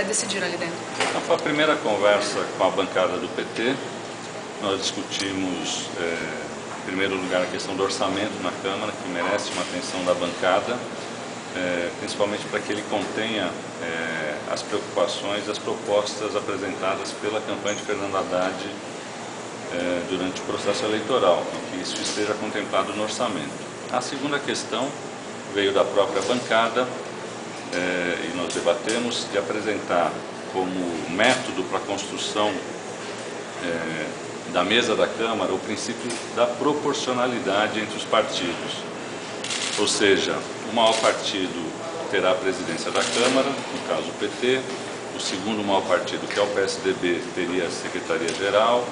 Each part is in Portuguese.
decidiram ali dentro? Então, foi a primeira conversa com a bancada do PT. Nós discutimos, em primeiro lugar, a questão do orçamento na Câmara, que merece uma atenção da bancada, principalmente para que ele contenha as preocupações, as propostas apresentadas pela campanha de Fernando Haddad durante o processo eleitoral, e que isso esteja contemplado no orçamento. A segunda questão veio da própria bancada, e nós debatemos, de apresentar como método para a construção da mesa da Câmara o princípio da proporcionalidade entre os partidos. Ou seja, o maior partido terá a presidência da Câmara, no caso o PT, o segundo maior partido, que é o PSDB, teria a secretaria-geral,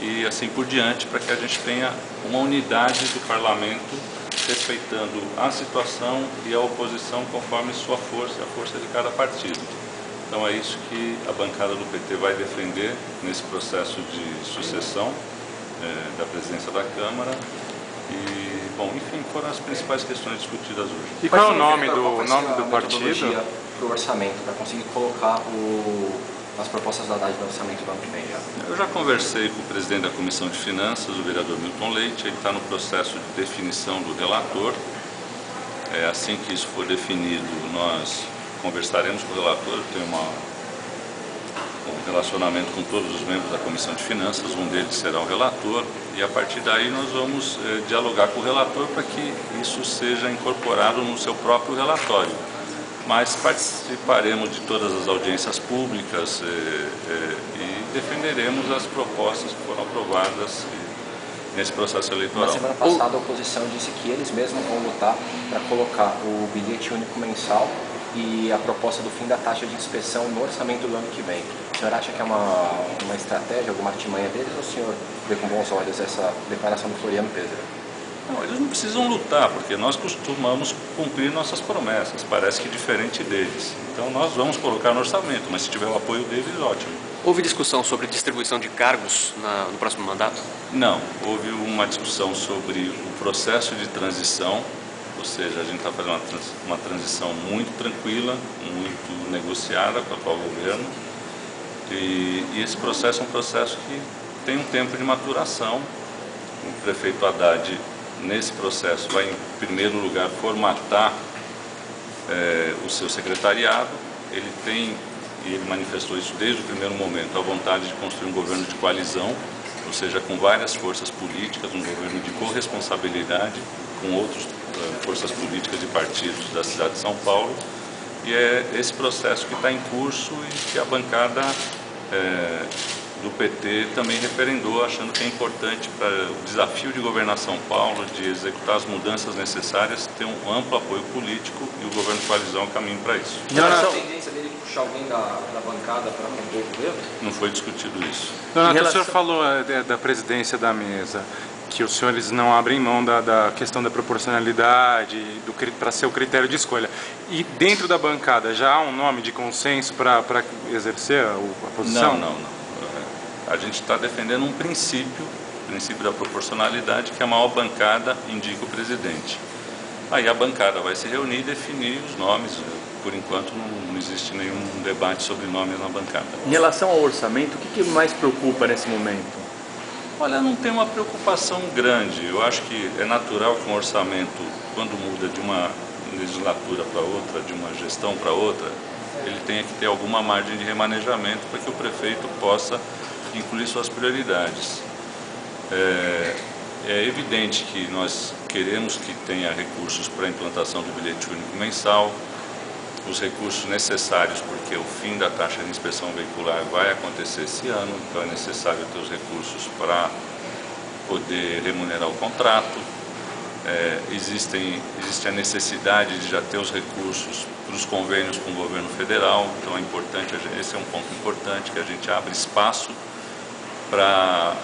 e assim por diante, para que a gente tenha uma unidade do parlamento, respeitando a situação e a oposição conforme sua força e a força de cada partido. Então é isso que a bancada do PT vai defender nesse processo de sucessão da presidência da Câmara. E, bom, enfim, foram as principais questões discutidas hoje. E qual é o nome do partido? Para o orçamento, para conseguir colocar as propostas da Haddad no orçamento do ano que vem já. Eu já conversei com o presidente da Comissão de Finanças, o vereador Milton Leite. Ele está no processo de definição do relator. Assim que isso for definido, nós conversaremos com o relator. Eu tenho um relacionamento com todos os membros da Comissão de Finanças, um deles será o relator, e a partir daí nós vamos dialogar com o relator para que isso seja incorporado no seu próprio relatório. Mas participaremos de todas as audiências públicas e defenderemos as propostas que foram aprovadas nesse processo eleitoral. Na semana passada a oposição disse que eles mesmos vão lutar para colocar o bilhete único mensal e a proposta do fim da taxa de inspeção no orçamento do ano que vem. O senhor acha que é uma estratégia, alguma artimanha deles, ou o senhor vê com bons olhos essa declaração do Floriano Pedro? Não, eles não precisam lutar, porque nós costumamos cumprir nossas promessas, parece que diferente deles. Então nós vamos colocar no orçamento, mas se tiver o apoio deles, ótimo. Houve discussão sobre distribuição de cargos no próximo mandato? Não, houve uma discussão sobre o processo de transição, ou seja, a gente está fazendo uma transição muito tranquila, muito negociada com o atual governo, e esse processo é um processo que tem um tempo de maturação. O prefeito Haddad, nesse processo, vai em primeiro lugar formatar o seu secretariado. Ele tem, e ele manifestou isso desde o primeiro momento, a vontade de construir um governo de coalizão, ou seja, com várias forças políticas, um governo de corresponsabilidade com outras forças políticas e partidos da cidade de São Paulo. E é esse processo que está em curso e que a bancada do PT também referendou, achando que é importante para o desafio de governar São Paulo, de executar as mudanças necessárias, ter um amplo apoio político, e o governo de coalizão é o caminho para isso. Não há tendência dele de puxar alguém da bancada para compor o governo? Não foi discutido isso. O senhor falou da presidência da mesa, que os senhores não abrem mão da questão da proporcionalidade para ser o critério de escolha. E dentro da bancada já há um nome de consenso para exercer a posição? Não. A gente está defendendo um princípio da proporcionalidade, que a maior bancada indica o presidente. Aí a bancada vai se reunir e definir os nomes. Por enquanto não existe nenhum debate sobre nomes na bancada. Em relação ao orçamento, o que mais preocupa nesse momento? Olha, não tem uma preocupação grande. Eu acho que é natural que um orçamento, quando muda de uma legislatura para outra, de uma gestão para outra, ele tenha que ter alguma margem de remanejamento para que o prefeito possa incluir suas prioridades. É evidente que nós queremos que tenha recursos para a implantação do bilhete único mensal, os recursos necessários, porque o fim da taxa de inspeção veicular vai acontecer esse ano, então é necessário ter os recursos para poder remunerar o contrato. Existe a necessidade de já ter os recursos para os convênios com o governo federal, então é importante, esse é um ponto importante, que a gente abre espaço para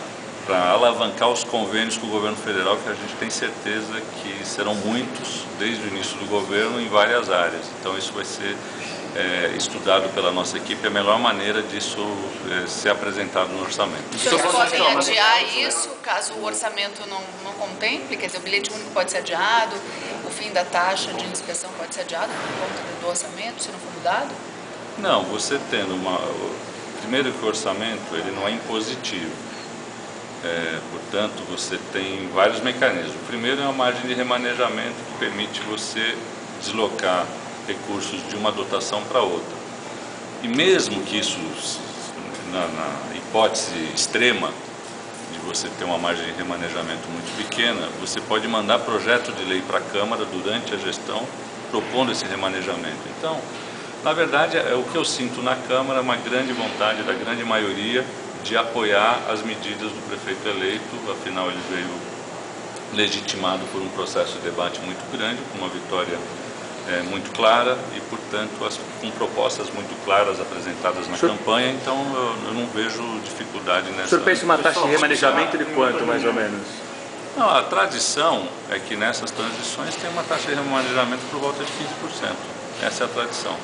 alavancar os convênios com o governo federal, que a gente tem certeza que serão muitos desde o início do governo em várias áreas. Então isso vai ser estudado pela nossa equipe, a melhor maneira disso ser apresentado no orçamento. Vocês podem adiar isso, caso o orçamento não contemple? Quer dizer, o bilhete único pode ser adiado, o fim da taxa de inspeção pode ser adiado por conta do orçamento, se não for mudado? Não, você tendo primeiro que o orçamento ele não é impositivo, portanto você tem vários mecanismos. O primeiro é uma margem de remanejamento que permite você deslocar recursos de uma dotação para outra. E mesmo que isso, na hipótese extrema de você ter uma margem de remanejamento muito pequena, você pode mandar projeto de lei para a Câmara durante a gestão propondo esse remanejamento. Então, na verdade, o que eu sinto na Câmara é uma grande vontade da grande maioria de apoiar as medidas do prefeito eleito, afinal ele veio legitimado por um processo de debate muito grande, com uma vitória muito clara e, portanto, com propostas muito claras apresentadas na campanha, então eu não vejo dificuldade nessa... O senhor pensa uma taxa de remanejamento de quanto, mais ou menos? Não, a tradição é que nessas transições tem uma taxa de remanejamento por volta de 15%. Essa é a tradição.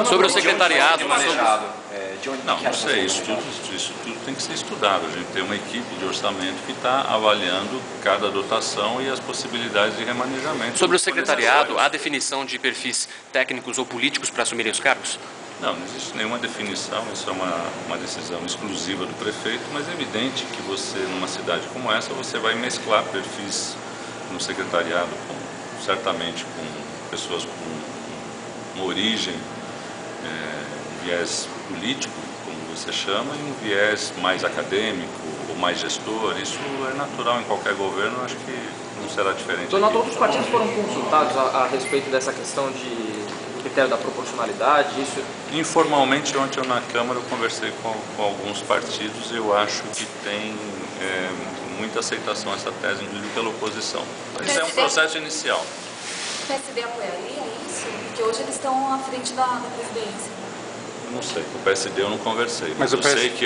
Sobre o secretariado, Não sei, isso tudo tem que ser estudado. A gente tem uma equipe de orçamento que está avaliando cada dotação e as possibilidades de remanejamento. Sobre o secretariado, há definição de perfis técnicos ou políticos para assumirem os cargos? Não existe nenhuma definição, isso é uma decisão exclusiva do prefeito, mas é evidente que você, numa cidade como essa, você vai mesclar perfis no secretariado, certamente com pessoas com uma origem, um viés político, como você chama, e um viés mais acadêmico ou mais gestor. Isso é natural em qualquer governo, acho que não será diferente. Donato, outros partidos foram consultados a respeito dessa questão de critério da proporcionalidade, isso? Informalmente, ontem na Câmara eu conversei com alguns partidos e eu acho que tem muita aceitação essa tese, inclusive pela oposição. Isso é um processo inicial. O PSD apoiaria isso? Porque hoje eles estão à frente da presidência. Eu não sei, com o PSD eu não conversei, mas eu sei que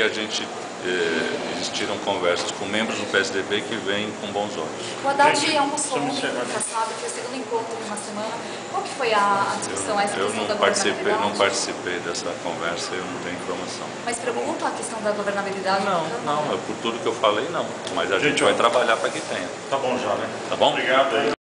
existiram conversas com membros do PSDB que vêm com bons olhos. O Haddad almoçou ontem, passado, foi o segundo encontro em uma semana. Qual que foi a discussão, essa questão da governabilidade? Eu não participei dessa conversa, eu não tenho informação. Mas preocupa a questão da governabilidade? Não, por tudo que eu falei, não. Mas a gente vai trabalhar para que tenha. Tá bom já, né? Tá bom? Obrigado.